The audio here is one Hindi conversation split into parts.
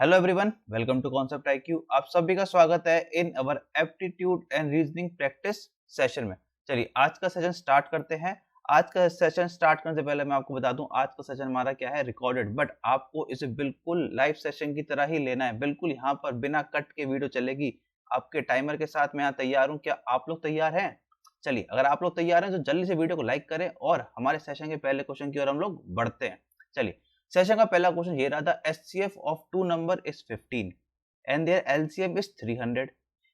Hello everyone, welcome to concept IQ. आप सभी का स्वागत है in our aptitude and reasoning practice session में। चलिए आज का सेशन स्टार्ट करते हैं। आज का सेशन स्टार्ट करने से पहले मैं आपको बता दूं, आज का सेशन हमारा क्या है, रिकॉर्डेड, बट आपको इसे बिल्कुल लाइव सेशन की तरह ही लेना है। बिल्कुल यहाँ पर बिना कट के वीडियो चलेगी, आपके टाइमर के साथ मैं यहाँ तैयार हूँ। क्या आप लोग तैयार हैं? चलिए, अगर आप लोग तैयार हैं तो जल्दी से वीडियो को लाइक करें और हमारे सेशन के पहले क्वेश्चन की ओर हम लोग बढ़ते हैं। चलिए, सेशन का पहला क्वेश्चन ये रहा था, HCF of two number is 15 and their LCM is 300.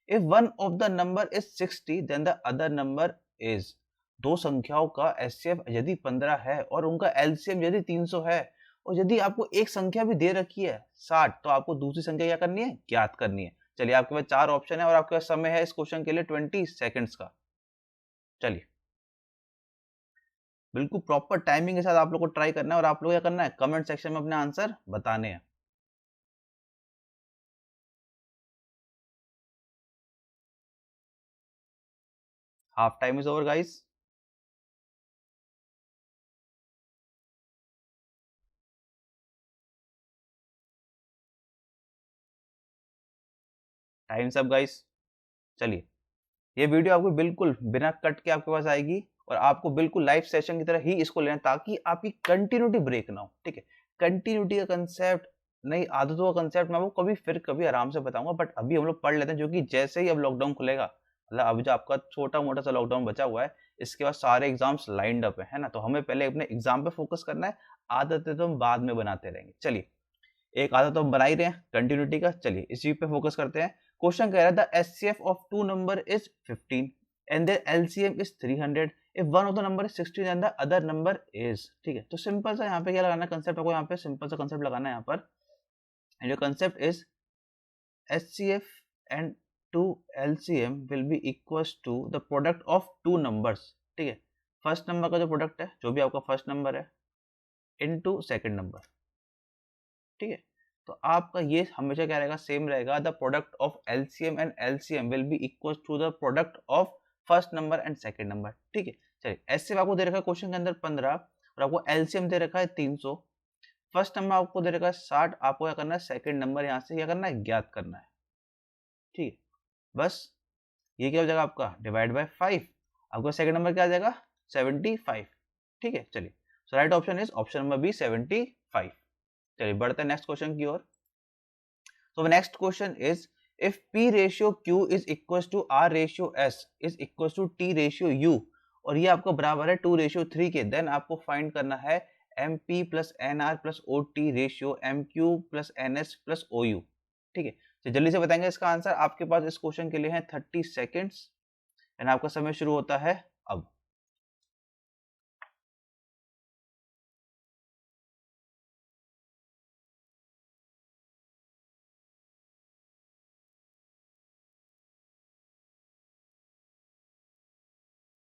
If one of the number is 60 then the other number is। दो संख्याओं का HCF यदि 15 है और उनका LCM यदि 300 है और यदि आपको एक संख्या भी दे रखी है 60, तो आपको दूसरी संख्या क्या करनी है, ज्ञात करनी है। चलिए, आपके पास चार ऑप्शन है और आपके पास समय है इस क्वेश्चन के लिए 20 सेकेंड्स का। चलिए, बिल्कुल प्रॉपर टाइमिंग के साथ आप लोग को ट्राई करना है और आप लोग क्या करना है, कमेंट सेक्शन में अपने आंसर बताने हैं। Half time is over guys. Times up guys. चलिए, ये वीडियो आपको बिल्कुल बिना कट के आपके पास आएगी और आपको बिल्कुल लाइव सेशन की तरह ही इसको लेना, ताकि आपकी कंटिन्यूटी ब्रेक ना हो। ठीक है, कंटिन्यूटी का कंसेप्ट, नई आदतों का कंसेप्ट मैं आपको कभी आराम से बताऊंगा, बट अभी हम लोग पढ़ लेते हैं, जो कि जैसे ही अब लॉकडाउन खुलेगा, मतलब अभी जो आपका छोटा मोटा सा लॉकडाउन बचा हुआ है, इसके बाद सारे एग्जाम्स लाइंड अप है ना, तो हमें पहले अपने एग्जाम पे फोकस करना है। आदतें तो हम बाद में बनाते रहेंगे। चलिए, एक आदत तो हम बना ही रहे हैं कंटिन्यूटी का। चलिए, इस चीज पे फोकस करते हैं। क्वेश्चन कह रहा था, HCF of two number is 15 and their LCM is 300 if one of the number is 16 and the other number is. ठीक है, तो सिंपल सा यहाँ पे क्या लगाना कंसेप्ट, आपको यहाँ पे सिंपल सा कंसेप्ट लगाना है यहाँ पर। And your concept is HCF and to LCM will be equals to the product of two numbers. ठीक है, फर्स्ट नंबर का जो प्रोडक्ट है, जो भी आपका फर्स्ट नंबर है, इनटू सेकंड नंबर। ठीक है, तो आपका ये हमेशा क्या रहेगा, सेम रहेगा। The product of LCM and LCM will be equal to the product of first number and second number. ठीक है, चलिए, एचसीएफ आपको दे रखा है क्वेश्चन के अंदर 15 और आपको एलसीएम दे रखा है 300। फर्स्ट नंबर आपको दे रखा है 60, आपको क्या करना है, सेकंड नंबर यहाँ से क्या करना है, ज्ञात करना है। ठीक है, बस ये क्या हो जाएगा आपका, डिवाइड बाय 5। आपका सेकंड नंबर क्या आ जाएगा, 75। ठीक है, चलिए, so right option is option number B, 75। चलिए, बढ़ते हैं नेक्स्ट क्वेश्चन की ओर। So the next question is, if P ratio Q is equals to R ratio S is equals to T ratio U और ये आपको बराबर है 2:3 के, देन आपको फाइंड करना है MP plus NR plus OT ratio MQ plus NS plus OU। ठीक है, तो जल्दी से बताएंगे इसका आंसर। आपके पास इस क्वेश्चन के लिए है 30 सेकेंड्स एंड आपका समय शुरू होता है अब।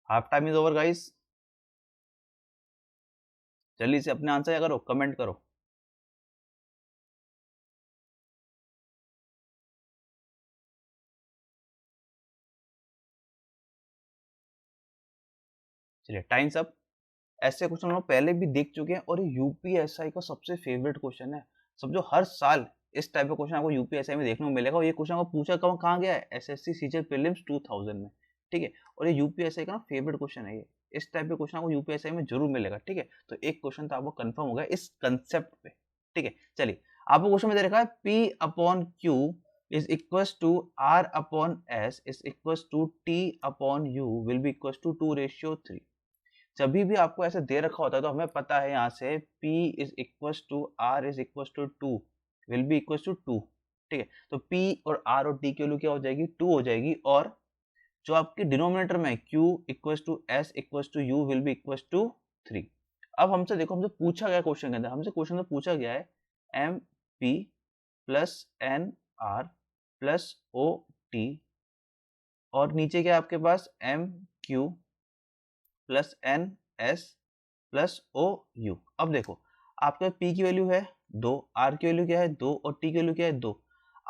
Half time is over guys. जल्दी से अपने आंसर क्या करो, कमेंट करो। चलिए, टाइम्स अप। ऐसे क्वेश्चन हम लोग पहले भी देख चुके हैं और ये यूपीएसआई का सबसे फेवरेट क्वेश्चन है। सब जो हर साल इस टाइप का क्वेश्चन आपको यूपीएसआई में देखने को मिलेगा और ये क्वेश्चन आपको पूछा कहाँ गया है, एसएससी सीजीएल प्रीलिम्स 2000 में। ठीक है, और ये यूपीएसआई का ना फेवरेट क्वेश्चन है। ये इस टाइप के क्वेश्चन आपको यूपीएसआई में जरूर मिलेगा। ठीक है, तो एक क्वेश्चन तो आपको कंफर्म होगा इस कंसेप्ट पे। ठीक है, चलिए, आपको क्वेश्चन में दे रखा है P upon Q is equals to R upon S is equals to T upon U will be equals to 2:3। जब भी आपको ऐसे दे रखा होता है तो हमें पता है यहाँ से P is equals to R is equals to 2 will be equals to 2। ठीक है, तो P और R और T की वैल्यू क्या हो जाएगी, 2 हो जाएगी। और जो आपके डिनोमिनेटर में Q equals to S equals to U will be equals to 3। अब हमसे देखो, हमसे पूछा गया क्वेश्चन के अंदर, हमसे क्वेश्चन में पूछा गया है MP plus NR plus OT और नीचे क्या आपके पास MQ plus NS plus OU। अब देखो, आपके पास P की वैल्यू है 2, R की वैल्यू क्या है 2 और T की वैल्यू क्या है 2।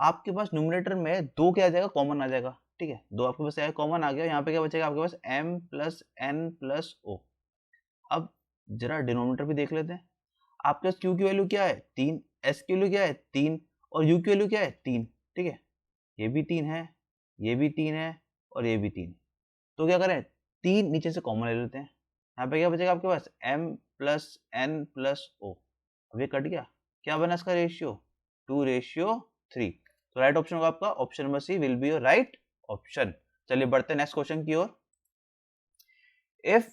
आपके पास न्यूमरेटर में 2 क्या आ जाएगा, कॉमन आ जाएगा। ठीक है, 2 आपके पास कॉमन आ गया। यहाँ पे क्या बचेगा आपके पास M plus N plus O। अब जरा डिनोमिनेटर भी देख लेते हैं। आपके पास Q की वैल्यू क्या है 3, S की वैल्यू क्या है 3 और u की वैल्यू क्या है 3, ठीक है, ये भी 3 है, ये भी 3 है और ये भी 3। तो क्या करें, 3 नीचे से कॉमन ले लेते हैं, यहाँ पे क्या बचेगा आपके पास m plus n plus o। अब ये कट गया, क्या बना इसका रेशियो 2:3। तो राइट ऑप्शन होगा आपका option number C will be your right option. चलिए बढ़ते हैं नेक्स्ट क्वेश्चन की ओर। इफ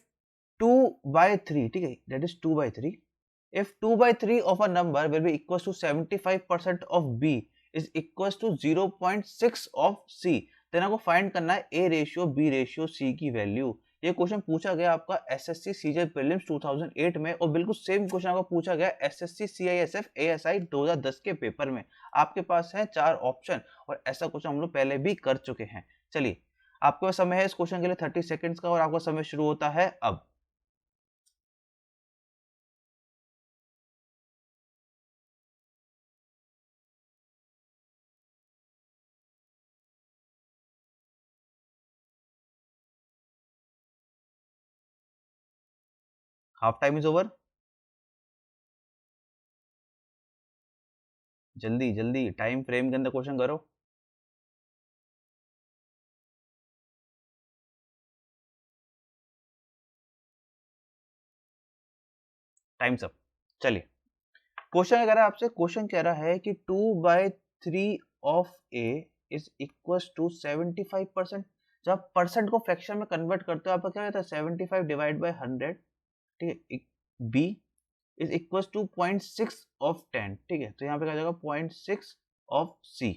2/3, ठीक है, that is 2/3, if 2/3 of a number will be equals to 75% of b is equals to 0.6 of c, then आपको फाइंड करना है a ratio b ratio c की वैल्यू। ये क्वेश्चन पूछा गया आपका एसएससी सीजीएल प्रीलिम्स 2008 में और बिल्कुल सेम क्वेश्चन आपको पूछा गया एसएससी सीआईएसएफ एएसआई 2010 के पेपर में। आपके पास है 4 ऑप्शन और ऐसा क्वेश्चन हम लोग पहले भी कर चुके हैं। चलिए आपके पास समय है इस क्वेश्चन के लिए 30 सेकंड्स का और आपका समय शुरू होता है अब। हाफ टाइम इज ओवर, जल्दी जल्दी टाइम फ्रेम के अंदर क्वेश्चन करो। Times up. चलिए क्वेश्चन क्या कह रहा है आपसे, क्वेश्चन कह रहा है कि 2/3 of A is equal to 75%। जब परसेंट को फ्रैक्शन में कन्वर्ट करते हो आपका क्या रहता है 75 डिवाइड बाय 100, ठीक है, B is equal to 0.6 of 10, ठीक है, तो यहाँ पे क्या जाएगा 0.6 ऑफ सी।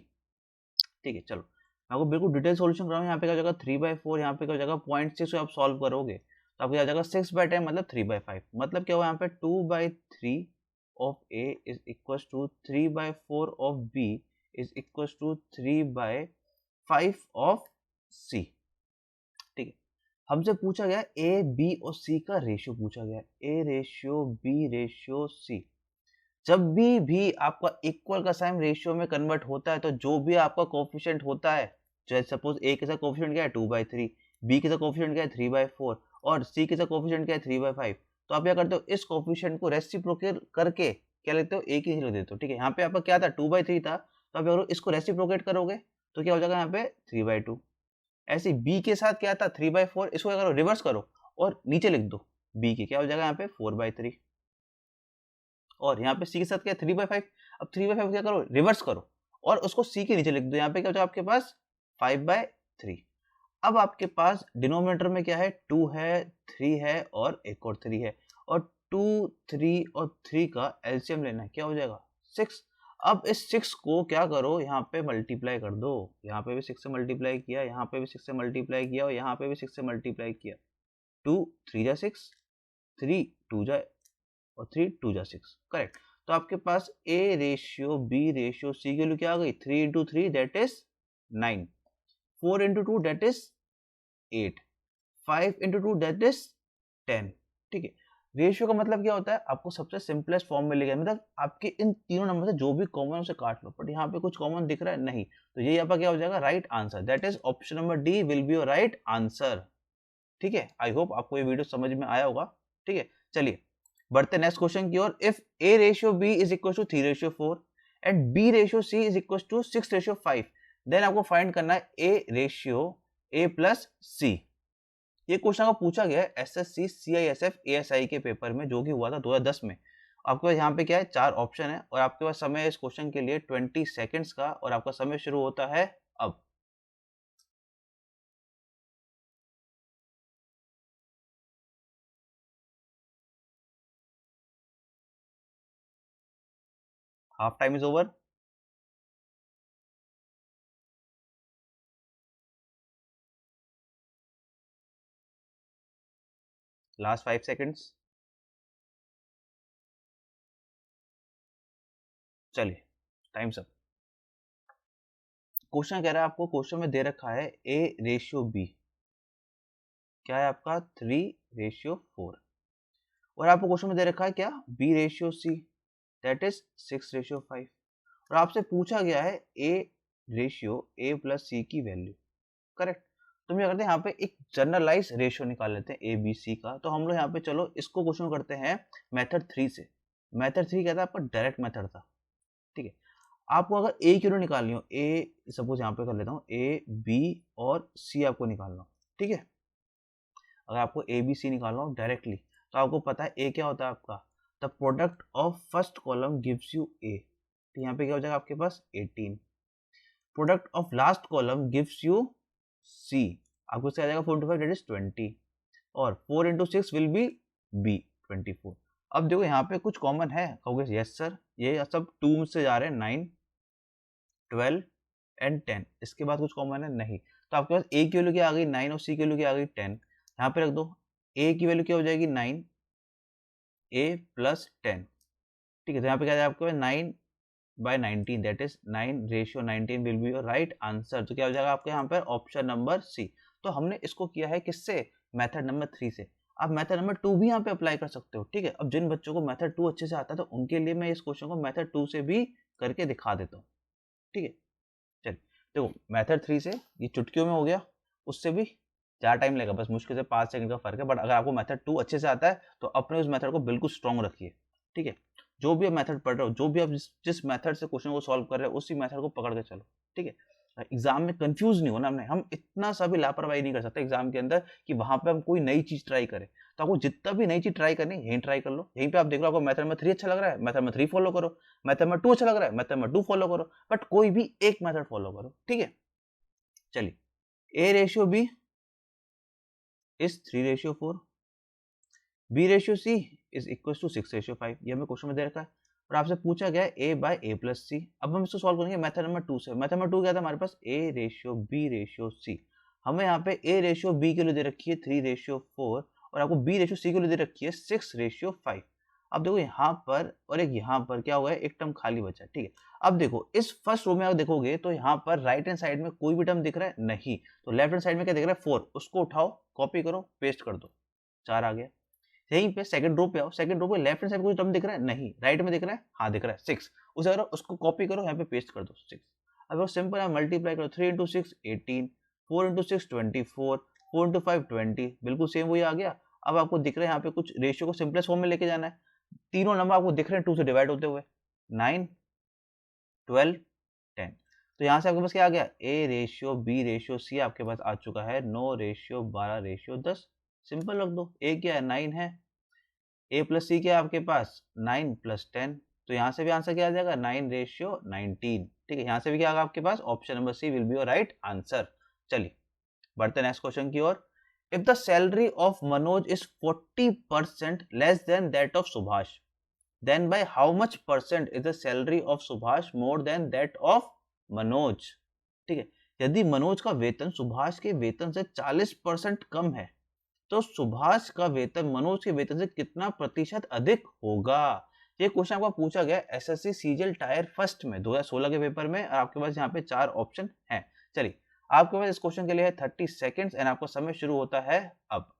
ठीक है, चलो मैं आपको बिल्कुल डिटेल सॉल्यूशन कराऊँ। यहाँ पे क्या जाएगा 3/4, यहाँ पे क्या जाएगा 0.6 आप सॉल्व करोगे तो आपको क्या जाएगा 6/10 मतलब 3/5। मतलब क्या हुआ यहाँ पे 2/3 of A is equal to 3/4 of B is equal to 3/5 of C. ठीक है, हमसे पूछा गया ए बी और सी का रेशियो पूछा गया, A ratio B ratio C. जब भी आपका इक्वल का साइन रेशियो में कन्वर्ट होता है तो जो भी आपका कोफिशिएंट होता है, जैसे सपोज ए के साथ कोफिशिएंट क्या है 2/3, बी के साथ कोफिशिएंट क्या है 3/4 और सी के साथ कोफिशिएंट क्या है 3/5, तो आप क्या करते हो इस कोफिशिएंट को रेसिप्रोकेट करके क्या लेते हो एक ही लिख देते हो। ठीक है, यहाँ पे आपका क्या था 2/3 था, तो आप अगर इसको रेसिप्रोकेट करोगे तो क्या हो जाएगा यहाँ पे 3/2। ऐसे बी के साथ क्या था 3/4, इसको क्या करो रिवर्स करो और नीचे लिख दो बी के, क्या हो जाएगा यहाँ पे 4/3 और यहाँ पे सी के साथ क्या 3/5। अब 3/5 क्या करो रिवर्स करो और उसको सी के नीचे लिख दो, यहाँ पे क्या हो जाएगा आपके पास 5/3। अब आपके पास डिनोमिनेटर में क्या है 2 है 3 है और एक और 3 है और 2 3 और 3 का एलसीएम लेना है, क्या हो जाएगा 6। अब इस 6 को क्या करो यहाँ पे मल्टीप्लाई कर दो, यहाँ पे भी 6 से मल्टीप्लाई किया, यहाँ पे भी 6 से मल्टीप्लाई किया और यहाँ पे भी 6 से मल्टीप्लाई किया। 2 3 जा 6, 3 2 जा और 3 2 जा 6, करेक्ट। तो आपके पास a ratio b ratio c की वैल्यू क्या आ गई 3 into 3 that is 9, 4 into 2 that is 8, 5 into 2 that is 10। ठीक है, रेशियो का मतलब क्या होता है आपको सबसे सिंपलेस्ट फॉर्म में लिखा है, मतलब आपके इन तीनों नंबर से जो भी कॉमन उसे काट लो, बट यहाँ पे कुछ कॉमन दिख रहा है नहीं, तो ये यहाँ पर क्या हो जाएगा right answer, that is option number D will be your right answer. ठीक है, आई होप आपको ये वीडियो समझ में आया होगा। ठीक है, चलिए बढ़ते नेक्स्ट क्वेश्चन की ओर। If a ratio b is equal to 3/4 and b ratio c is equal to 6/5, then आपको फाइंड करना है a ratio a plus c। ये क्वेश्चन आपको पूछा गया है एसएससी सीआईएसएफ एएसआई के पेपर में जो कि हुआ था 2010 में। आपके पास यहाँ पे क्या है 4 ऑप्शन है और आपके पास समय है इस क्वेश्चन के लिए 20 सेकेंड्स का और आपका समय शुरू होता है अब। Half time is over. Last 5 seconds. चलिए टाइम्स अप। क्वेश्चन कह रहा है आपको, क्वेश्चन में दे रखा है a रेशियो b क्या है आपका 3/4 और आपको क्वेश्चन में दे रखा है क्या b ratio c that is 6/5 और आपसे पूछा गया है a ratio a plus c की वैल्यू, करेक्ट। तो हम क्या करते हैं यहाँ पे एक जनरलाइज रेशियो निकाल लेते हैं ए बी सी का। तो हम लोग यहाँ पे चलो इसको क्वेश्चन करते हैं मेथड 3 से। मेथड 3 क्या था आपका डायरेक्ट मेथड था। ठीक है, आपको अगर ए की वैल्यू निकालनी हो, ए सपोज यहाँ पे कर लेता हूँ, ए बी और सी आपको निकालना हो, ठीक है। अगर आपको ए बी सी निकालना हो डायरेक्टली, तो आपको पता है ए क्या होता है आपका, the product of first column gives you A, तो यहाँ पे क्या हो जाएगा आपके पास 18। Product of last column gives you C, आपको इससे आ जाएगा 45 दैट इज 20, और 4 into 6 विल बी बी 24। अब देखो यहाँ पे कुछ कॉमन है, कहोगे यस सर, ये सब 2 से जा रहे हैं, 9 12 एंड 10, इसके बाद कुछ कॉमन है नहीं, तो आपके पास ए की वैल्यू क्या आ गई 9 और सी की वैल्यू क्या आ गई 10, यहाँ पे रख दो, ए की वैल्यू क्या हो जाएगी 9 ए प्लस 10, ठीक है। तो यहाँ पे क्या है आपके पास 9 by 19 that is 9:19 will be your right answer. तो क्या हो जाएगा आपके यहाँ पर ऑप्शन नंबर सी। तो हमने इसको किया है किससे, मेथड नंबर 3 से। आप मेथड नंबर 2 भी यहाँ पे अप्लाई कर सकते हो, ठीक है। अब जिन बच्चों को मेथड 2 अच्छे से आता है तो उनके लिए मैं इस क्वेश्चन को मेथड 2 से भी करके दिखा देता हूँ, ठीक है। चलिए देखो मेथड 3 से ये चुटकियों में हो गया, उससे भी ज़्यादा टाइम लगेगा, बस मुश्किल से 5 सेकंड का फर्क है। बट अगर आपको मेथड 2 अच्छे से आता है तो अपने उस मेथड को बिल्कुल स्ट्रॉन्ग रखिए, ठीक है। जो भी आप मेथड पढ़ रहे हो, जो भी आप जिस मेथड से क्वेश्चन को सॉल्व कर रहे हो, उसी मेथड को पकड़ के चलो, ठीक है। एग्जाम में कंफ्यूज नहीं होना, हम इतना सा भी लापरवाही नहीं कर सकते एग्जाम के अंदर कि वहां पे हम कोई नई चीज ट्राई करें। तो आपको जितना भी नई चीज ट्राई करनी है यहीं ट्राई कर लो, यहीं पे आप देख लो आपको मेथड नंबर 3 अच्छा लग रहा है, मेथड नंबर 3 फॉलो करो, मेथड नंबर 2 अच्छा लग रहा है, मेथड नंबर 2 फॉलो करो, बट कोई भी एक मेथड फॉलो करो, ठीक है। चलिए A/B is 3/4, B/C is equal to 6/5, ये हमें क्वेश्चन में दे रखा है और आपसे पूछा गया A/A+C। अब हम इसको सॉल्व करेंगे मेथड नंबर 2 से। मेथड नंबर 2 क्या था हमारे पास, A/B/C। हमें यहाँ पे A/B के लिए दे रखी है 3/4 और आपको B/C के लिए दे रखी है 6/5। अब देखो यहाँ पर और एक यहाँ पर क्या हुआ है, एक टर्म खाली बचा, ठीक है। अब देखो इस फर्स्ट रो में आप देखोगे तो यहाँ पर राइट हैंड साइड में कोई भी टर्म दिख रहा है नहीं, तो लेफ्ट हैंड साइड में क्या दिख रहा है 4, उसको उठाओ, कॉपी करो, पेस्ट कर दो, 4 आ गया। यहीं पे सेकंड रो पे आओ, सेकंड रो पे लेफ्ट हैंड साइड कोई टर्म दिख रहा है नहीं, राइट में दिख रहा है, हाँ दिख रहा है 6, उसे अगर उसको कॉपी करो यहाँ पे पेस्ट कर दो 6। अब वो सिंपल है, मल्टीप्लाई करो, 3 into 6 18, 4 into 6 24, 4 into 5 20, बिल्कुल सेम वही आ गया। अब आपको दिख रहा है यहाँ पे कुछ रेशियो को सिंपलेस्ट फॉर्म में लेके जाना है, तीनों नंबर आपको दिख रहे हैं 2 से डिवाइड होते हुए, 9 12 10। तो यहाँ से आपके पास क्या आ गया, A/B/C आपके पास आ चुका है 9:12:10। सिंपल रख दो, A क्या है 9 है, A+C क्या है आपके पास 9 + 10, तो यहाँ से भी आंसर क्या आ जाएगा 9:19, ठीक है। यहाँ से भी क्या आएगा आपके पास, option number C will be your right answer. चलिए बढ़ते नेक्स्ट क्वेश्चन की ओर। If the salary of Manoj is 40% less than that of Subhash, then by how much percent is the salary of Subhash more than that of Manoj, ठीक है। यदि मनोज का वेतन सुभाष के वेतन से 40% कम है तो सुभाष का वेतन मनोज के वेतन से कितना प्रतिशत अधिक होगा। ये क्वेश्चन आपको पूछा गया एसएससी सीजीएल टायर फर्स्ट में 2016 के पेपर में, और आपके पास यहाँ पे 4 ऑप्शन हैं। चलिए आपके पास इस क्वेश्चन के लिए है 30 सेकेंड्स एंड आपका समय शुरू होता है अब।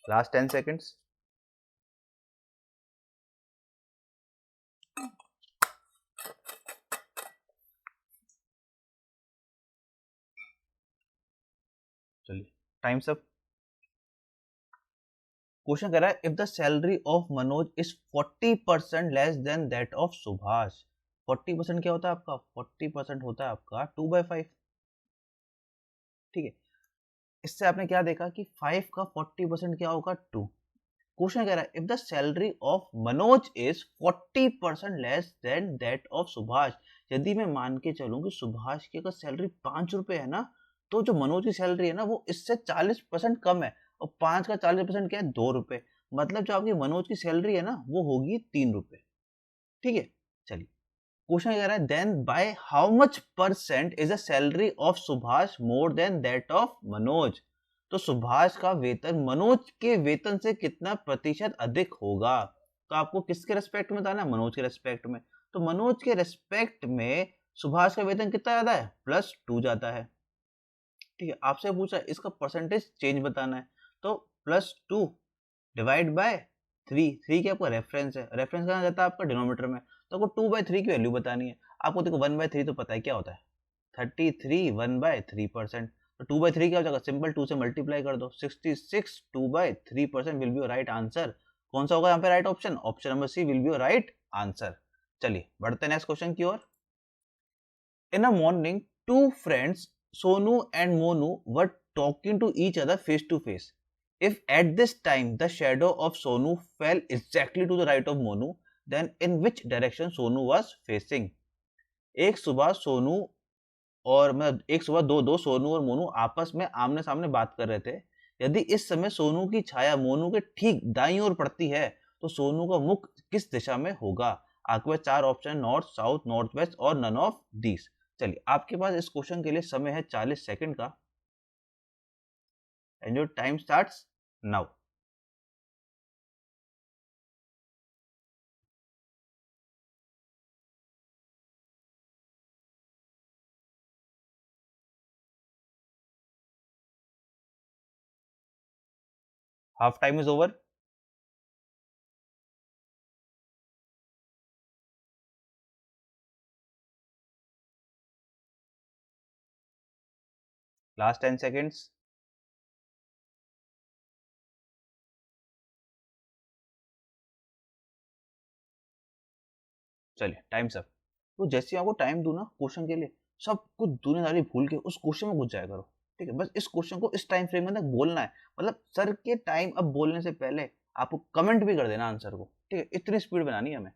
Last 10 seconds. चलिए टाइम्स अप। क्वेश्चन कह रहा है if the salary of Manoj is 40% less than that of Subhash. 40% क्या होता है आपका, 40% होता है आपका 2/5, ठीक है। इससे आपने क्या देखा कि 5 का 40% क्या होगा 2। क्वेश्चन कह रहा है if the salary of Manoj is 40% less than that of Subhash. यदि मैं मान के चलूं कि सुभाष की अगर सैलरी 5 रुपए है ना, तो जो मनोज की सैलरी है ना वो इससे 40% कम है, और 5 का 40% क्या है 2 रुपए, मतलब जो आपकी मनोज की सैलरी है ना वो होगी 3 रुपए, ठीक है। चलिए क्वेश्चन कह रहा है then by how much percent is the salary of Subhash more than that of Manoj. तो सुभाष का वेतन मनोज के वेतन से कितना प्रतिशत अधिक होगा। तो आपको किसके रेस्पेक्ट में बताना है, मनोज के रेस्पेक्ट में। तो मनोज के रेस्पेक्ट में सुभाष का वेतन कितना ज्यादा है, +2 जाता है, ठीक है। आपसे पूछा इसका परसेंटेज चेंज बताना है, तो +2 डिवाइड बाय 3 की आपका रेफरेंस है, रेफरेंस कहाँ जाता है आपका डिनोमिनेटर में, तो आपको 2/3 की वैल्यू बतानी है। आपको देखो 1/3 तो पता है क्या होता है, 33 1/3%। तो 2/3 क्या हो जाएगा, सिंपल 2 से मल्टीप्लाई कर दो, 66 2/3% will be your right answer. कौन सा होगा यहाँ पे right option, option number C will be your right answer. चलिए बढ़ते हैं नेक्स्ट क्वेश्चन की ओर। In a morning two friends Sonu and Monu were talking to each other face to face. If at this time the shadow of Sonu fell exactly to the right of Monu, then in which direction Sonu was facing. एक सुबह सोनू और मतलब एक सुबह दो सोनू और मोनू आपस में आमने सामने बात कर रहे थे। यदि इस समय सोनू की छाया मोनू के ठीक दाईं ओर पड़ती है तो सोनू का मुख किस दिशा में होगा। आपके पास 4 option, north, south, north west और नन ऑफ दीस। चलिए आपके पास इस क्वेश्चन के लिए समय है 40 सेकंड का, and your time starts now. Half time is over. Last 10 seconds. चलिए टाइम सब। तो जैसे ही आपको टाइम दूं ना क्वेश्चन के लिए, सब कुछ दुनियादारी भूल के उस क्वेश्चन में घुस जाया करो। ठीक है, बस इस क्वेश्चन को इस टाइम फ्रेम में तक बोलना है। मतलब सर के टाइम अब बोलने से पहले आपको कमेंट भी कर देना आंसर को। ठीक है, इतनी स्पीड बनानी है हमें।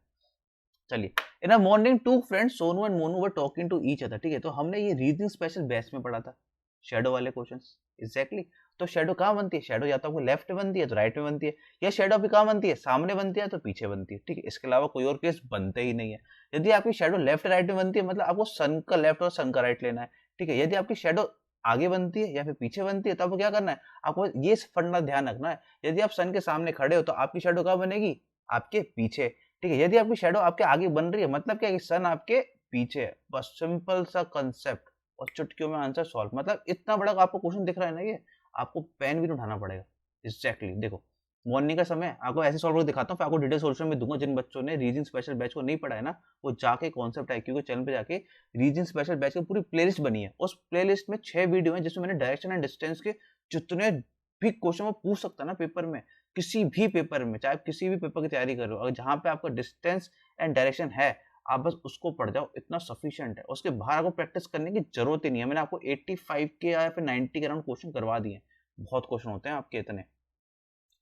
चलिए, in a morning two friends Sonu and Monu were talking to each other. ठीक है, तो हमने ये रीजनिंग स्पेशल बैच में पढ़ा था शैडो वाले क्वेश्चंस। एग्जैक्टली। तो शैडो कहाँ बनती है, शैडो या तो आपको लेफ्ट में बनती है तो राइट में बनती है, या शैडो आपकी कहाँ बनती है, सामने बनती है तो पीछे बनती है। ठीक है, इसके अलावा कोई और केस बनते ही नहीं है। यदि आपकी शैडो लेफ्ट राइट में बनती है मतलब आपको सन का लेफ्ट और सन का राइट लेना है। ठीक है, यदि आपकी शैडो आगे बनती है या फिर पीछे बनती है तो आपको क्या करना है, आपको ये फंडा ध्यान रखना है। यदि आप सन के सामने खड़े हो तो आपकी शैडो कहाँ बनेगी, आपके पीछे। ठीक है, यदि आपकी शैडो आपके आगे बन रही है मतलब क्या है कि सन आपके पीछे है। बस सिंपल सा कंसेप्ट और चुटकियों में आंसर सॉल्व। मतलब इतना बड़ा आपको क्वेश्चन दिख रहा है ना, ये आपको पेन भी नहीं उठाना पड़ेगा। एग्जैक्टली। देखो मॉर्निंग का समय आपको ऐसे सॉल्व करके दिखाता हूँ, फिर आपको डिटेल सॉल्यूशन में दूंगा। जिन बच्चों ने रीजन स्पेशल बैच को नहीं पढ़ा है ना, वो जाके कॉन्सेप्ट IQ के चैनल पे जाके रीजन स्पेशल बैच की पूरी प्लेलिस्ट बनी है। उस प्लेलिस्ट में 6 वीडियो है जिसमें मैंने डायरेक्शन एंड डिस्टेंस के जितने भी क्वेश्चन वो पूछ सकता है ना पेपर में, किसी भी पेपर में, चाहे आप किसी भी पेपर की तैयारी कर रहे हो, अगर जहाँ पे आपका डिस्टेंस एंड डायरेक्शन है आप बस उसको पढ़ जाओ, इतना सफिशिएंट है। उसके बाहर आपको प्रैक्टिस करने की जरूरत ही नहीं है। मैंने आपको 85 के या फिर 90 के अराउंड क्वेश्चन करवा दिए। बहुत क्वेश्चन होते हैं आपके इतने।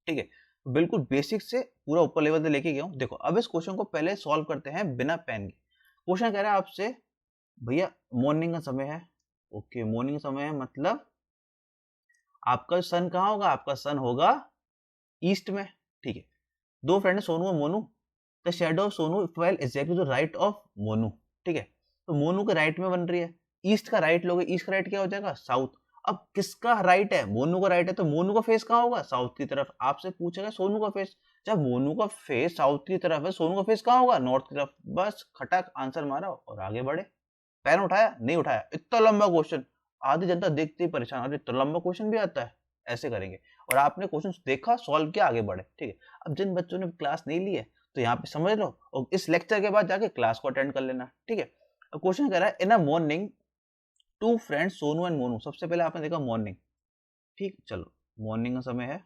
ठीक है, तो बिल्कुल बेसिक से पूरा ऊपर लेवल तक लेके गया हूँ। देखो अब इस क्वेश्चन को पहले सॉल्व करते हैं बिना पेन के। क्वेश्चन कह रहा है आपसे, भैया मॉर्निंग का समय है। ओके, मॉर्निंग का समय है मतलब आपका सन कहाँ होगा, आपका सन होगा ईस्ट में। ठीक है, दो फ्रेंड है सोनू और Monu. The shadow of Sonu fell exactly to right of Monu. ठीक है, तो मोनू के राइट में बन रही है। ईस्ट का राइट लोगे, ईस्ट का राइट क्या हो जाएगा, साउथ। अब किसका राइट है, मोनू का राइट है तो मोनू का फेस कहाँ होगा, साउथ की तरफ। आपसे पूछेगा सोनू का फेस, जब मोनू का फेस साउथ की तरफ है सोनू का फेस कहाँ होगा, नॉर्थ की तरफ। बस खटक आंसर मारा और आगे बढ़े। पेन उठाया नहीं उठाया, इतना लंबा क्वेश्चन, आधी जनता देखते ही परेशान, अरे इतना लंबा क्वेश्चन भी आता है, ऐसे करेंगे। और आपने क्वेश्चन देखा, सॉल्व किया, आगे बढ़े। ठीक है, अब जिन बच्चों ने क्लास नहीं ली है तो यहाँ पे समझ लो और इस लेक्चर के बाद जाके क्लास को अटेंड कर लेना। ठीक है, क्वेश्चन कह रहा है in a morning two friends Sonu and Monu. सबसे पहले आपने देखा मॉर्निंग। ठीक, चलो मॉर्निंग का समय है।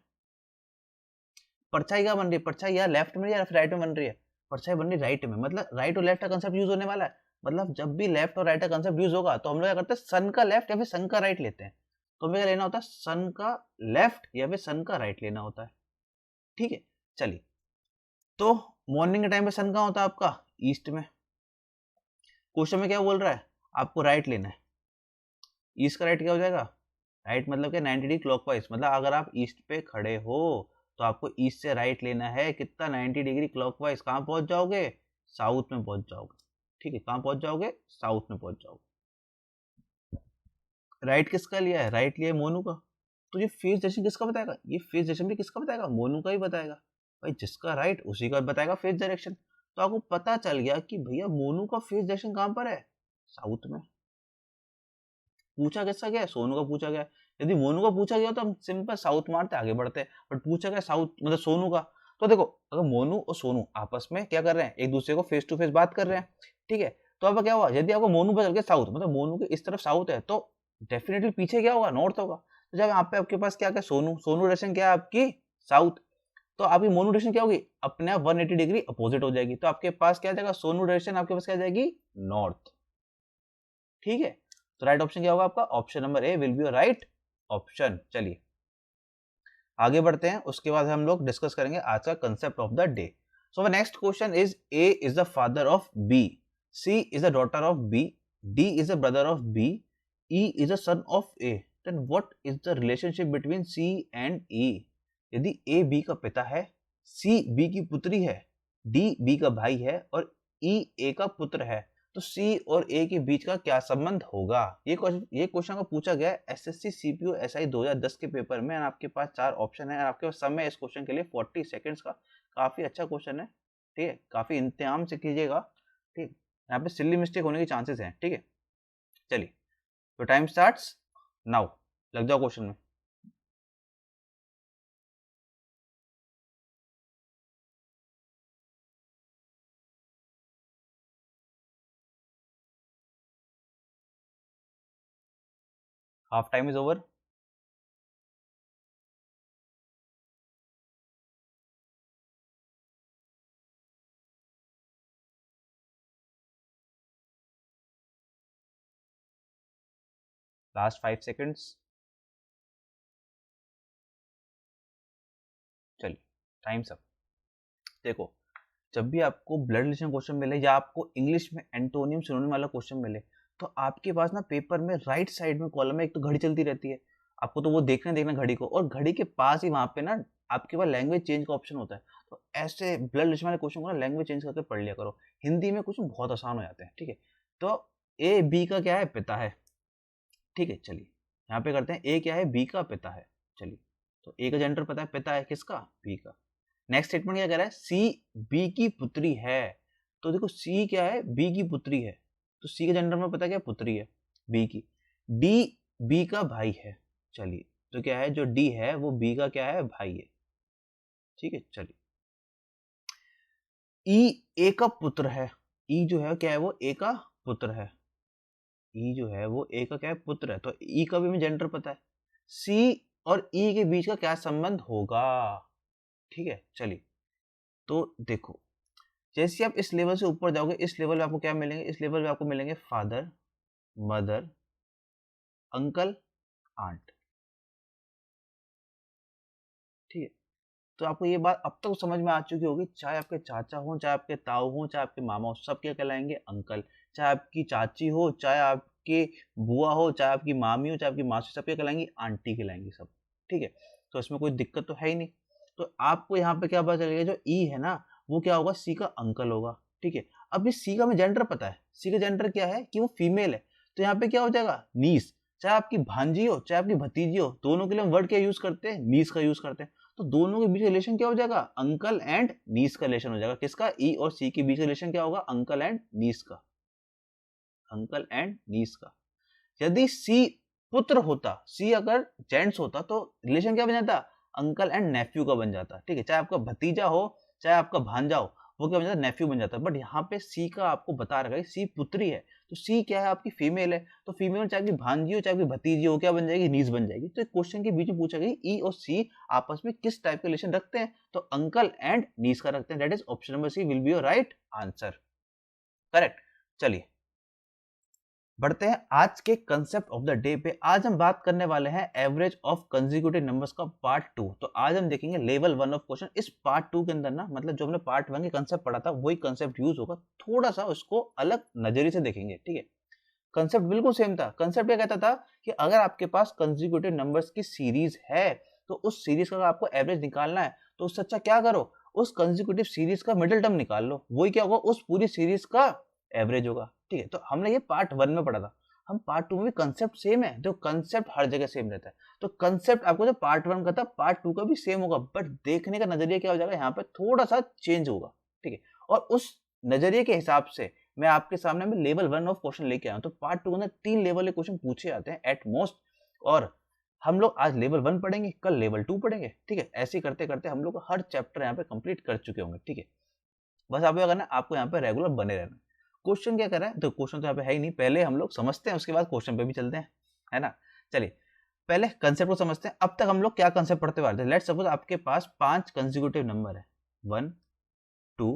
परछाई क्या बन रही है, परछाई या लेफ्ट में या राइट में बन रही है, परछाई बन रही है राइट में। मतलब राइट और लेफ्ट का कंसेप्ट यूज होने वाला है। मतलब जब भी लेफ्ट और राइट का कंसेप्ट यूज होगा तो हम लोग क्या करते हैं, सन का लेफ्ट या फिर सन का राइट लेते हैं। तो हमें क्या लेना होता है, सन का लेफ्ट या फिर सन का राइट लेना होता है। ठीक है, चलिए तो मॉर्निंग के टाइम पे सन कहाँ होता है आपका, ईस्ट में। क्वेश्चन में क्या बोल रहा है, आपको राइट लेना है। ईस्ट का राइट क्या हो जाएगा, राइट मतलब क्या, 90 डिग्री क्लॉकवाइज। मतलब अगर आप ईस्ट पे खड़े हो तो आपको ईस्ट से राइट लेना है, कितना, 90 डिग्री क्लॉकवाइज। कहाँ पहुंच जाओगे, साउथ में पहुंच जाओगे। ठीक है, कहाँ पहुंच जाओगे, साउथ में पहुंच जाओगे। राइट किसका लिया है, राइट लिया है मोनू का। तो ये फेस डायरेक्शन किसका बताएगा, ये फेस डायरेक्शन भी किसका बताएगा, मोनू का ही बताएगा। भाई जिसका राइट उसी का बताएगा फेस डायरेक्शन। तो आपको पता चल गया कि भैया मोनू का फेस डायरेक्शन कहाँ पर है, साउथ में। पूछा किसका गया, सोनू का पूछा गया। यदि मोनू का पूछा गया तो हम सिंपल साउथ मारते आगे बढ़ते, बट पूछा गया साउथ मतलब सोनू का। तो देखो अगर मोनू और सोनू आपस में क्या कर रहे हैं, एक दूसरे को फेस टू फेस बात कर रहे हैं। ठीक है, तो अब क्या हुआ, यदि आपको मोनू पर चल के साउथ, मतलब मोनू के इस तरफ साउथ है, तो डेफिनेटली पीछे क्या होगा, नॉर्थ होगा। तो जब यहाँ पे आपके पास क्या क्या सोनू, सोनू डायरेक्शन क्या है आपकी साउथ, तो आपकी मोनू डायरेक्शन क्या होगी, अपने आप 180 डिग्री अपोजिट हो जाएगी। तो आपके पास क्या जाएगा, सोनू डायरेक्शन आपके पास क्या जाएगी, नॉर्थ। ठीक है, तो राइट ऑप्शन क्या होगा आपका, option number A will be your right option. चलिए आगे बढ़ते हैं, उसके बाद हम लोग डिस्कस करेंगे आज का concept of the day. So next question is, A is the father of B, C is the daughter of B, D is the brother of B, E is the son of A, then what is the relationship between C and E. यदि ए बी का पिता है, सी बी की पुत्री है, डी बी का भाई है और ई ए का पुत्र है, तो सी और ए के बीच का क्या संबंध होगा। ये क्वेश्चन को पूछा गया एसएससी सीपीओ एसआई 2010 के पेपर में। आपके पास 4 ऑप्शन है, आपके पास समय इस क्वेश्चन के लिए 40 सेकंड्स का। काफी अच्छा क्वेश्चन है, ठीक है, काफी इंतजाम से कीजिएगा, ठीक। यहाँ पे सिली मिस्टेक होने के चांसेस हैं, ठीक है। चलिए तो टाइम स्टार्ट्स नाउ, लग जाओ क्वेश्चन में। Half time is over. Last 5 seconds. चलिए टाइम्स अप। देखो, जब भी आपको ब्लड रिलेशन क्वेश्चन मिले या आपको इंग्लिश में एंटोनियम सिनोनिम वाला क्वेश्चन मिले, तो आपके पास ना पेपर में राइट साइड में कॉलम में एक तो घड़ी चलती रहती है, आपको तो वो देखना घड़ी को, और घड़ी के पास ही वहां पे ना आपके पास लैंग्वेज चेंज का ऑप्शन होता है। तो ऐसे ब्लड रिलेशन वाले क्वेश्चन को ना लैंग्वेज चेंज करके पढ़ लिया करो, हिंदी में क्वेश्चन बहुत आसान हो जाते हैं, ठीक है। तो ए बी का क्या है, पिता है, ठीक है। चलिए यहाँ पे करते हैं, ए क्या है, बी का पिता है। चलिए तो ए का जेंडर पता है, पिता है किसका, बी का। नेक्स्ट स्टेटमेंट क्या कह रहा है, सी बी की पुत्री है। तो देखो सी क्या है, बी की पुत्री है, तो सी के जेंडर में पता क्या, पुत्री है बी की। डी बी का भाई है। चलिए तो क्या है, जो डी है वो बी का क्या है, भाई है, ठीक है। चलिए ई ए का पुत्र है, ई जो है क्या है, वो ए का पुत्र है, ई जो है वो ए का क्या है, पुत्र है। तो ई का भी हमें जेंडर पता है। सी और ई के बीच का क्या संबंध होगा, ठीक है। चलिए तो देखो, जैसे आप इस लेवल से ऊपर जाओगे, इस लेवल में आपको क्या मिलेंगे, इस लेवल में आपको मिलेंगे फादर, मदर, अंकल, आंट, ठीक है। तो आपको ये बात अब तक समझ में आ चुकी होगी, चाहे आपके चाचा हो, चाहे आपके ताऊ हो, चाहे आपके मामा हो, सब क्या कहलाएंगे, अंकल। चाहे आपकी चाची हो, चाहे आपके बुआ हो, चाहे आपकी मामी हो, चाहे आपकी मासी, सब क्या कहलाएंगी, आंटी कहलाएंगी सब, ठीक है। तो इसमें कोई दिक्कत तो है ही नहीं। तो आपको यहाँ पे क्या पता चलेगा, जो ई है ना वो क्या होगा, सी का अंकल होगा, ठीक है। अब इस सी का हमें जेंडर पता है, सी का जेंडर क्या है कि वो फीमेल है, तो यहाँ पे क्या हो जाएगा, नीस। चाहे आपकी भांजी हो, चाहे आपकी भतीजी हो, दोनों के लिए हम वर्ड क्या यूज करते हैं, नीस का यूज करते हैं। तो दोनों के बीच रिलेशन क्या हो जाएगा, अंकल एंड नीस का रिलेशन हो जाएगा। किसका, ई और सी के बीच रिलेशन क्या होगा, अंकल एंड नीस का, अंकल एंड नीस का। यदि सी पुत्र होता, सी अगर जेंट्स होता, तो रिलेशन क्या बन जाता, अंकल एंड नेफ्यू का बन जाता, ठीक है। चाहे आपका भतीजा हो, चाहे आपका भांजा हो, वो क्या बन जाता, नेफ्यू बन जाता। बट यहाँ पे सी का आपको बता रखा है, सी पुत्री है, तो सी क्या है, आपकी फीमेल है। तो फीमेल चाहे आपकी भांजी हो, चाहे आपकी भतीजी हो, क्या बन जाएगी, नीस बन जाएगी। तो क्वेश्चन के बीच में पूछा गया ई और सी आपस में किस टाइप का रिलेशन रखते हैं, तो अंकल एंड नीस का रखते हैं। That is option number C will be your right answer, correct. चलिए बढ़ते हैं आज के कंसेप्ट ऑफ द डे पे। आज हम बात करने वाले हैं एवरेज ऑफ कंसेक्यूटिव नंबर्स का पार्ट 2। तो आज हम देखेंगे लेवल 1 ऑफ क्वेश्चन। इस पार्ट 2 के अंदर ना, मतलब जो हमने पार्ट 1 के कंसेप्ट पढ़ा था वही कंसेप्ट यूज होगा, थोड़ा सा उसको अलग नजरिए से देखेंगे, ठीक है। कंसेप्ट बिल्कुल सेम था। कंसेप्ट क्या कहता था कि अगर आपके पास कंसेक्यूटिव नंबर्स की सीरीज है, तो उस सीरीज का आपको एवरेज निकालना है, तो उससे अच्छा क्या करो, उस कंसेक्यूटिव सीरीज का मिडिल टर्म निकाल लो, वही क्या होगा, उस पूरी सीरीज का एवरेज होगा, ठीक है। तो हमने ये पार्ट 1 में पढ़ा था। हम पार्ट 2 में भी कंसेप्ट सेम है, तो कंसेप्ट हर जगह सेम रहता है। तो कंसेप्ट आपको जो पार्ट 1 का था, पार्ट 2 का भी सेम होगा, बट देखने का नजरिया क्या हो जाएगा, यहाँ पे थोड़ा सा चेंज होगा, ठीक है। और उस नजरिए के हिसाब से मैं आपके सामने में लेवल 1 ऑफ क्वेश्चन लेके आया हूं। तो पार्ट 2 में 3 लेवल के क्वेश्चन पूछे जाते हैं एट मोस्ट, और हम लोग आज लेवल 1 पढ़ेंगे, कल लेवल 2 पढ़ेंगे, ठीक है। ऐसे करते करते हम लोग हर चैप्टर यहाँ पे कंप्लीट कर चुके होंगे, ठीक है। बस आपको क्या करना है, आपको यहाँ पे रेगुलर बने रहना। क्वेश्चन क्या कर रहा है, तो क्वेश्चन तो यहाँ पे है ही नहीं, पहले हम लोग समझते हैं उसके बाद क्वेश्चन पे भी चलते हैं, है ना। चलिए पहले कंसेप्ट को समझते हैं। अब तक हम लोग क्या कंसेप्ट पढ़ते हुए आ रहे थे। लेट्स सपोज आपके पास 5 कंसेक्यूटिव नंबर है, 1 2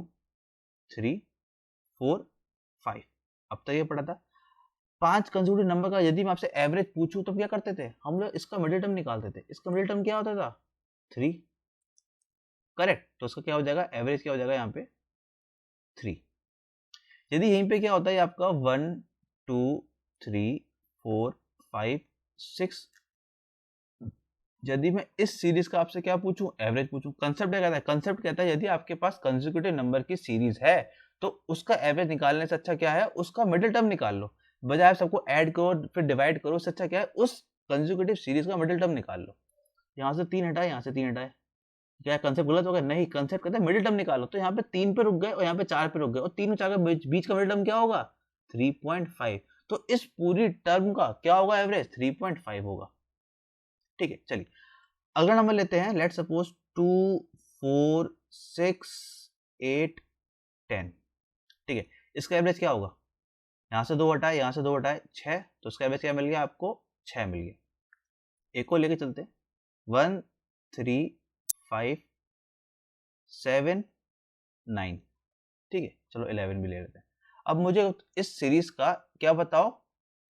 3 4 5। अब तक ये पढ़ा था 5 कंसेक्यूटिव नंबर का यदि मैं आपसे एवरेज पूछूं तो क्या करते थे हम लोग, इसका मिडिल टर्म निकालते थे। इसका मिडिल टर्म क्या होता था, 3, करेक्ट। तो इसका क्या हो जाएगा, एवरेज क्या हो जाएगा यहाँ पे 3। यदि यहीं पे क्या होता है आपका 1 2 3 4 5 6, यदि मैं इस सीरीज का आपसे क्या पूछूं, एवरेज पूछूं। कंसेप्ट क्या कहता है, कंसेप्ट कहता है यदि आपके पास कंसेक्यूटिव नंबर की सीरीज है तो उसका एवरेज निकालने से अच्छा क्या है, उसका मिडिल टर्म निकाल लो। बजाय सबको ऐड करो फिर डिवाइड करो, उससे अच्छा क्या है उस कंसेक्यूटिव सीरीज का मिडिल टर्म निकाल लो। यहाँ से 3 हटाए, यहाँ से 3 हटाए, क्या कंसेप्ट गलत हो गया, नहीं। कंसेप्ट कहता है मिडिल टर्म निकालो। तो यहाँ पे 3 पे रुक गए और यहाँ पे 4 पे रुक गए, और 3 और 4 के बीच का मिडिल टर्म क्या होगा 3.5। तो इस पूरी टर्म का क्या होगा एवरेज 3.5 होगा, ठीक है। चलिए अगला नंबर लेते हैं, लेट सपोज 2 4 6 8 10, ठीक है। इसका एवरेज क्या होगा, यहाँ से 2 हटाए, यहाँ से 2 हटाए, 6। तो इसका एवरेज क्या मिल गया आपको, 6 मिल गया। एक और लेके चलते हैं, 1 3 5 7 9, ठीक है। चलो 11 भी ले लेते हैं। अब मुझे इस सीरीज का क्या बताओ,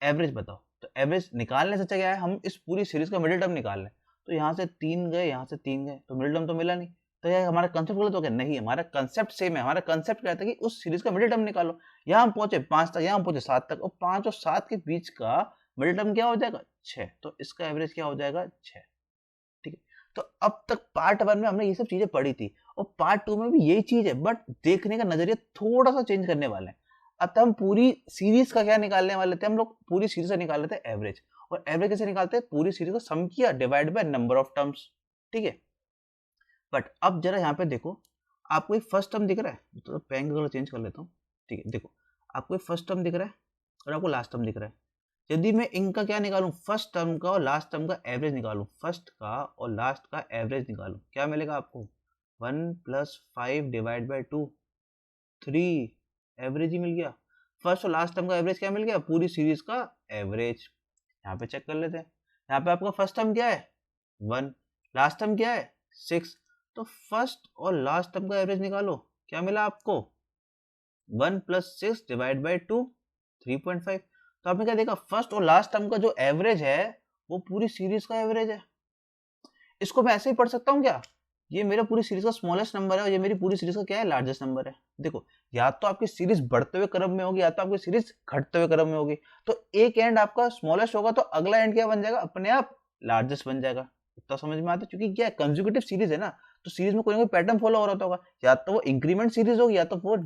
एवरेज बताओ। तो एवरेज निकालने से अच्छा क्या है, हम इस पूरी सीरीज का मिडिल टर्म निकाल लें। तो यहाँ से 3 गए, यहाँ से 3 गए, तो मिडिल टर्म तो मिला नहीं। तो यार हमारा कंसेप्ट गलत हो गया, नहीं हमारा कंसेप्ट सेम है। हमारा कंसेप्ट कहता है कि उस सीरीज का मिडिल टर्म निकालो। यहाँ हम पहुंचे 5 तक, यहाँ हम पहुंचे 7 तक, और 5 और 7 के बीच का मिडिल टर्म क्या हो जाएगा 6। तो इसका एवरेज क्या हो जाएगा 6, ठीक है। तो अब तक पार्ट 1 में हमने ये सब चीजें पढ़ी थी, और पार्ट 2 में भी यही चीज है, बट देखने का नजरिया थोड़ा सा चेंज करने वाले हैं। अब हम पूरी सीरीज का क्या निकालने वाले थे, हम लोग पूरी सीरीज का निकाल लेते हैं एवरेज। और एवरेज कैसे निकालते हैं, पूरी सीरीज का सम किया divide by number of terms, ठीक है। बट अब जरा यहाँ पे देखो, आपको एक फर्स्ट टर्म दिख रहा है, तो पेन का कलर चेंज कर लेता हूँ, ठीक है। देखो आपको एक फर्स्ट टर्म दिख रहा है और आपको लास्ट टर्म दिख रहा है। यदि मैं इनका क्या निकालूं, फर्स्ट टर्म का और लास्ट टर्म का एवरेज निकालूं, फर्स्ट का और लास्ट का एवरेज निकालूं, क्या मिलेगा आपको 1 + 5 डिवाइड बाय 2, 3 एवरेज ही मिल गया। फर्स्ट और लास्ट टर्म का एवरेज क्या मिल गया, पूरी सीरीज का एवरेज। यहाँ पे चेक कर लेते हैं, यहाँ पे आपका फर्स्ट टर्म क्या है 1, लास्ट टर्म क्या है 6। तो फर्स्ट और लास्ट टर्म का एवरेज निकालो, क्या मिला आपको 1 + 6 डिवाइड बाय 2, 3.5। तो आपने क्या देखा, फर्स्ट और लास्ट टर्म का जो एवरेज है वो पूरी सीरीज का एवरेज है। इसको मैं ऐसे ही पढ़ सकता हूँ क्या, ये मेरा पूरी सीरीज का स्मॉलेस्ट नंबर है और ये मेरी पूरी सीरीज का क्या है लार्जेस्ट नंबर है। देखो या तो आपकी सीरीज बढ़ते हुए क्रम में होगी या तो आपकी सीरीज घटते हुए क्रम में होगी। तो एक एंड आपका स्मॉलेस्ट होगा तो अगला एंड क्या बन जाएगा, अपने आप लार्जेस्ट बन जाएगा। इतना समझ में आता है, क्योंकि क्या है कंसेक्यूटिव सीरीज है ना, तो सीरीज में कोई ना कोई पैटर्न फॉलो हो रहा होगा, या तो वो इंक्रीमेंट सीरीज होगी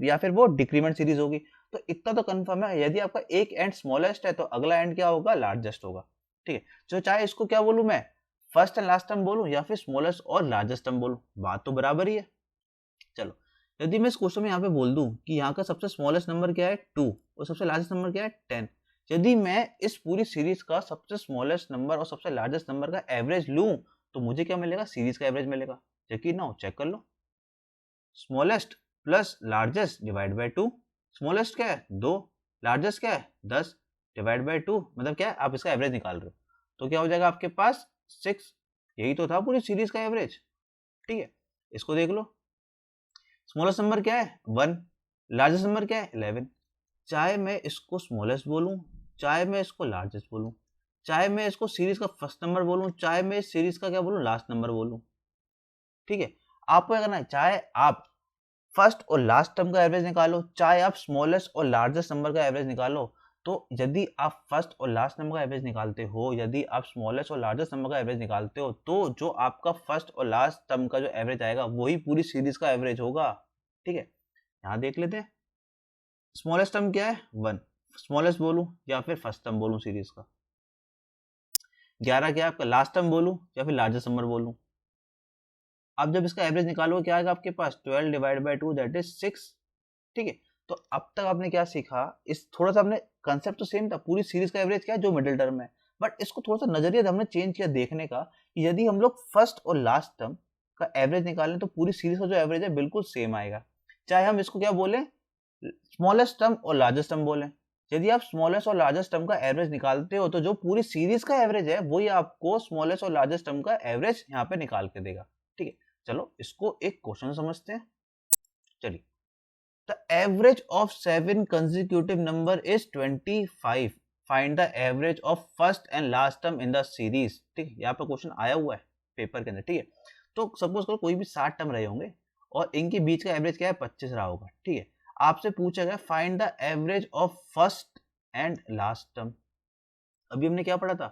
या फिर वो डिक्रीमेंट सीरीज होगी। तो इतना तो कंफर्म है, यदि आपका एक एंड स्मॉलेस्ट है तो अगला एंड क्या होगा लार्जेस्ट होगा, ठीक है। तो चाहे इसको क्या बोलूं मैं, फर्स्ट एंड लास्ट टर्म बोलूं या फिर स्मॉलेस्ट और लार्जेस्ट टर्म बोलूं, बात तो बराबर ही है। चलो यदि मैं इस क्वेश्चन में यहाँ पे बोल दूं कि यहाँ का सबसे स्मॉलेस्ट नंबर क्या है 2 और सबसे लार्जेस्ट नंबर क्या है 10, यदि मैं इस पूरी सीरीज का सबसे स्मॉलेस्ट नंबर और सबसे लार्जेस्ट नंबर का एवरेज लूं तो मुझे क्या मिलेगा, सीरीज का एवरेज मिलेगा। यकीन ना हो चेक कर लो, smallest plus largest divide by 2। Smallest क्या है 2, लार्जेस्ट क्या है 10 डिवाइड बाय 2, मतलब क्या है आप इसका एवरेज निकाल रहे हो। तो क्या हो जाएगा आपके पास 6, यही तो था पूरी सीरीज का एवरेज, ठीक है। इसको देख लो, स्मॉलेस्ट नंबर क्या है 1, लार्जेस्ट नंबर क्या है 11। चाहे मैं इसको स्मॉलेस्ट बोलूं, चाहे मैं इसको लार्जेस्ट बोलूं, चाहे मैं इसको सीरीज का फर्स्ट नंबर बोलूं, चाहे मैं इस सीरीज का क्या बोलूं लास्ट नंबर बोलूं, ठीक है। आपको क्या करना है, चाहे आप फर्स्ट और लास्ट टर्म का एवरेज निकालो, चाहे आप स्मॉलेस्ट और लार्जेस्ट नंबर का एवरेज निकालो। तो यदि आप फर्स्ट और लास्ट नंबर का एवरेज निकालते हो, यदि आप स्मॉलेस्ट और लार्जेस्ट नंबर का एवरेज निकालते हो, तो जो आपका फर्स्ट और लास्ट टर्म का जो एवरेज आएगा वही पूरी सीरीज का एवरेज होगा, ठीक है। यहाँ देख लेते हैं, स्मॉलेस्ट टर्म क्या है 1, स्मॉलेस्ट बोलूं या फिर फर्स्ट टर्म बोलूं सीरीज का। 11 क्या है आपका लास्ट टर्म बोलूं या फिर लार्जेस्ट नंबर बोलूं। अब जब इसका एवरेज निकालोगे क्या आएगा आपके पास 12 डिवाइड बाय 2 दैट इज 6, ठीक है। तो अब तक आपने क्या सीखा, इस थोड़ा सा आपने कंसेप्ट तो सेम था, पूरी सीरीज का एवरेज क्या है जो मिडिल टर्म है, बट इसको थोड़ा सा नजरिया हमने चेंज किया देखने का कि यदि हम लोग फर्स्ट और लास्ट टर्म का एवरेज निकालें तो पूरी सीरीज का जो एवरेज है बिल्कुल सेम आएगा। चाहे हम इसको क्या बोले स्मॉलेस्ट टर्म और लार्जेस्ट टर्म बोले, यदि आप स्मॉलेस्ट और लार्जेस्ट टर्म का एवरेज निकालते हो तो जो पूरी सीरीज का एवरेज है वही आपको स्मॉलेस्ट और लार्जेस्ट टर्म का एवरेज यहाँ पे निकाल के देगा। ठीक है, चलो इसको एक क्वेश्चन समझते हैं। चलिए, the average of 7 consecutive number is 25, find the average of first and last term in the series. ठीक है, यहाँ पे क्वेश्चन आया हुआ है पेपर के अंदर। ठीक है, तो सपोज करो कोई भी 7 टर्म रहे होंगे और इनके बीच का एवरेज क्या है, 25 रहा होगा। ठीक है, आपसे पूछा गया find the average of first and last term. अभी हमने क्या पढ़ा था,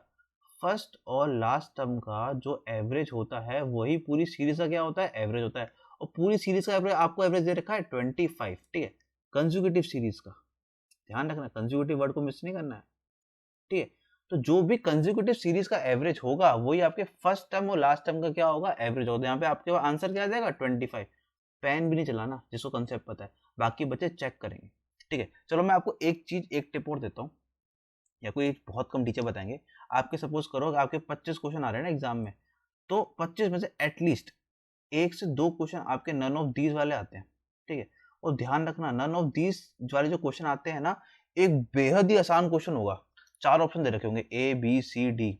फर्स्ट और लास्ट टर्म का जो एवरेज होता है वही पूरी सीरीज का क्या होता है, एवरेज होता है। और पूरी सीरीज का एवरेज आपको एवरेज दे रखा है 25। ठीक है, कंसेक्यूटिव सीरीज का ध्यान रखना, कंसेक्यूटिव वर्ड को मिस नहीं करना है। ठीक है, तो जो भी कंसेक्यूटिव सीरीज का एवरेज होगा वही आपके फर्स्ट टर्म और लास्ट टर्म का क्या होगा, एवरेज होगा। यहाँ पे आपके पास आंसर क्या आ जाएगा, 25। पेन भी नहीं चलाना जिसको कंसेप्ट पता है, बाकी बच्चे चेक करेंगे। ठीक है, चलो मैं आपको एक चीज, एक टिप और देता हूँ, या कोई बहुत कम टीचर बताएंगे। आपके सपोज करो आपके 25 क्वेश्चन आ रहे हैं ना एग्जाम में, तो 25 में से एटलीस्ट 1 से 2 क्वेश्चन आपके नन ऑफ दीज वाले आते हैं। ठीक है, और ध्यान रखना नन ऑफ दीज वाले जो क्वेश्चन आते हैं ना, एक बेहद ही आसान क्वेश्चन होगा। 4 ऑप्शन दे रखे होंगे A B C D।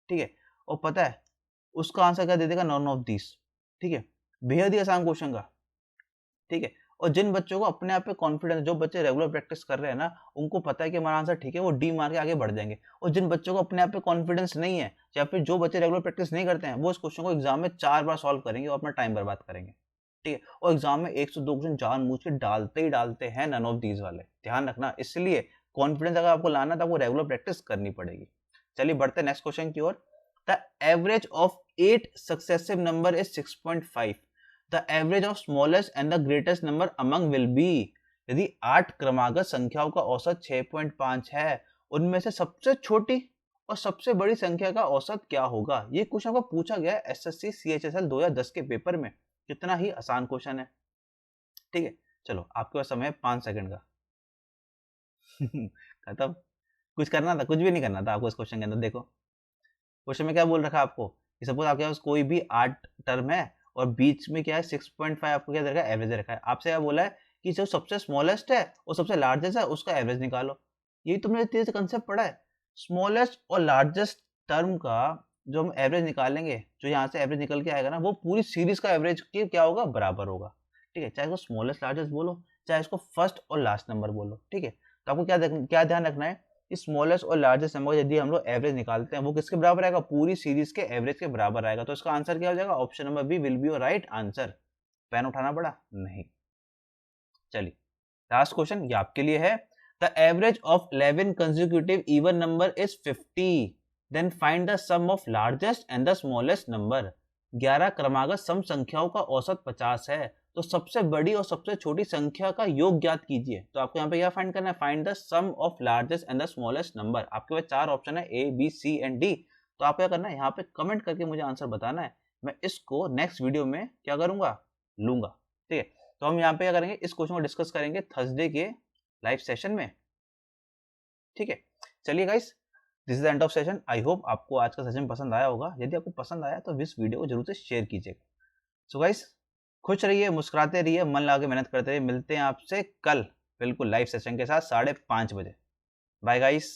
ठीक है, और पता है उसका आंसर क्या दे देगा, नन ऑफ दीज। ठीक है, बेहद ही आसान क्वेश्चन का। ठीक है, और जिन बच्चों को अपने आप पे कॉन्फिडेंस, जो बच्चे रेगुलर प्रैक्टिस कर रहे हैं ना, उनको पता है कि हमारा आंसर ठीक है, वो डी मार के आगे बढ़ जाएंगे। और जिन बच्चों को अपने आप पे कॉन्फिडेंस नहीं है, या फिर जो बच्चे रेगुलर प्रैक्टिस नहीं करते हैं, वो इस क्वेश्चन को एग्जाम में 4 बार सॉल्व करेंगे और अपना टाइम बर्बाद करेंगे। ठीक है, और एग्जाम में 1 से 2 क्वेश्चन जानबूझ के डालते ही डालते हैं नन ऑफ दीज वाले, ध्यान रखना। इसलिए कॉन्फिडेंस अगर आपको लाना तो आपको रेगुलर प्रैक्टिस करनी पड़ेगी। चलिए बढ़ते हैं नेक्स्ट क्वेश्चन की ओर। The average of 8 successive number is 6.5। The average of smallest and the greatest number among will be। यदि 8 क्रमागत संख्याओं का औसत 6.5 है, उनमें से सबसे छोटी और सबसे बड़ी संख्या का औसत क्या होगा। ये क्वेश्चन को पूछा गया है एसएससी सीएचएसएल 2010 के पेपर में। कितना ही आसान क्वेश्चन है। ठीक है, चलो आपके पास समय है 5 सेकंड का। खत्म, कुछ करना था, कुछ भी नहीं करना था आपको इस क्वेश्चन के अंदर। देखो क्वेश्चन में क्या बोल रखा है आपको कि सपोज आपके पास कोई भी 8 टर्म है और बीच में क्या है 6.5 आपको क्या दे रखा है, एवरेज दे रखा है। आपसे क्या बोला है कि जो सबसे स्मॉलेस्ट है और सबसे लार्जेस्ट है उसका एवरेज निकालो। यही तुमने तेज से कंसेप्ट पढ़ा है। स्मॉलेस्ट और लार्जेस्ट टर्म का जो हम एवरेज निकालेंगे, जो यहाँ से एवरेज निकल के आएगा ना, वो पूरी सीरीज का एवरेज के क्या होगा, बराबर होगा। ठीक है, चाहे इसको स्मॉलेस्ट लार्जेस्ट बोलो, चाहे इसको फर्स्ट और लास्ट नंबर बोलो। ठीक है, तो आपको क्या ध्यान रखना है, स्मॉलेस्ट और लार्जेस्ट नंबर यदि हम लोग एवरेज निकालते हैं वो किसके बराबर आएगा, पूरी सीरीज के एवरेज के बराबर आएगा। तो इसका आंसर क्या हो जाएगा, option number B will be your right answer. Pen उठाना पड़ा नहीं। चलिए लास्ट क्वेश्चन ये आपके लिए है। The average of 11 consecutive even number is 50, then find the sum of largest and the smallest number. 11 क्रमागत सम संख्याओं का औसत 50 है, तो सबसे बड़ी और सबसे छोटी संख्या का योग ज्ञात कीजिए। तो आपको यहाँ पे क्या फाइंड करना है, find the sum of largest and the smallest number. आपके पास 4 ऑप्शन है A B C and D। तो आप क्या करना है, यहाँ पे कमेंट करके मुझे आंसर बताना है। मैं इसको नेक्स्ट वीडियो में क्या करूंगा, लूंगा। ठीक है, तो हम यहाँ पे क्या करेंगे, इस क्वेश्चन को डिस्कस करेंगे थर्सडे के लाइव सेशन में। ठीक है, चलिए guys, this is the end of session. I hope आपको आज का सेशन पसंद आया होगा। यदि आपको पसंद आया तो इस वीडियो को जरूर से शेयर कीजिएगा। सो गाइस, खुश रहिए, मुस्कुराते रहिए, मन लगा के मेहनत करते रहिए। मिलते हैं आपसे कल बिल्कुल लाइव सेशन के साथ 5:30 बजे। Bye guys.